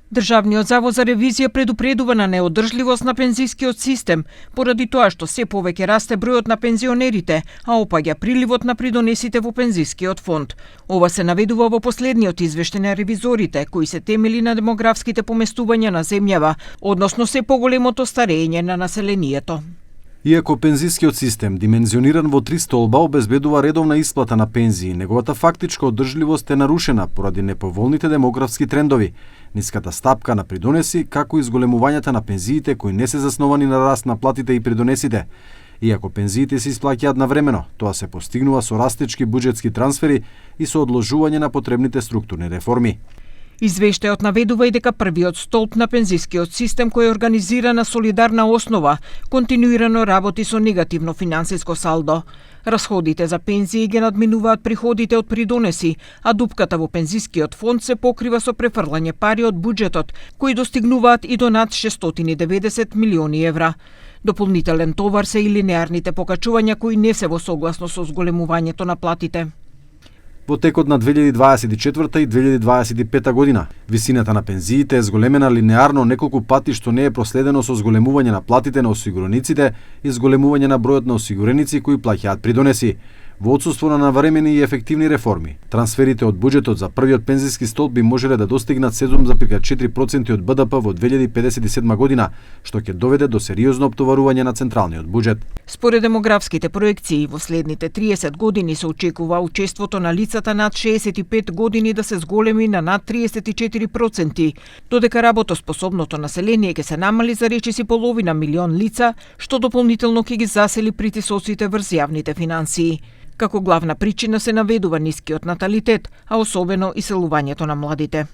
Државниот завод за ревизија предупредува на неодржливост на пензискиот систем, поради тоа што се повеќе расте бројот на пензионерите, а опаѓа приливот на придонесите во пензискиот фонд. Ова се наведува во последниот извештај на ревизорите, кои се темели на демографските поместувања на земјава, односно се поголемото старење на населението. Иако пензискиот систем, димензиониран во 3 столба, обезбедува редовна исплата на пензии, неговата фактичка одржливост е нарушена поради неповолните демографски трендови, ниската стапка на придонеси, како и зголемувањата на пензиите кои не се засновани на раст на платите и придонесите. Иако пензиите се исплаќаат навремено, тоа се постигнува со растечки буџетски трансфери и со одложување на потребните структурни реформи. Извештајот наведува и дека првиот столб на пензискиот систем, кој е организиран на солидарна основа, континуирано работи со негативно финансиско салдо. Расходите за пензии ги надминуваат приходите од придонеси, а дупката во пензискиот фонд се покрива со префрлање пари од буџетот, кои достигнуваат и до над 690 милиони евра. Дополнителен товар се и линеарните покачувања кои не се во согласно со зголемувањето на платите. Во текот на 2024 и 2025 година, висината на пензиите е зголемена линеарно неколку пати, што не е проследено со зголемување на платите на осигураниците и зголемување на бројот на осигуреници кои плаќаат придонеси. Во отсуство на навремени и ефективни реформи, трансферите од буџетот за првиот пензиски столб би можеле да достигнат 7,4% од БДП во 2057 година, што ќе доведе до сериозно оптоварување на централниот буџет. Според демографските проекции, во следните 30 години се очекува учеството на лицата над 65 години да се зголеми на над 34%, додека работоспособното население ќе се намали за речиси половина милион лица, што дополнително ќе ги засели притисоците врз јавните финансии. Како главна причина се наведува нискиот наталитет, а особено иселувањето на младите.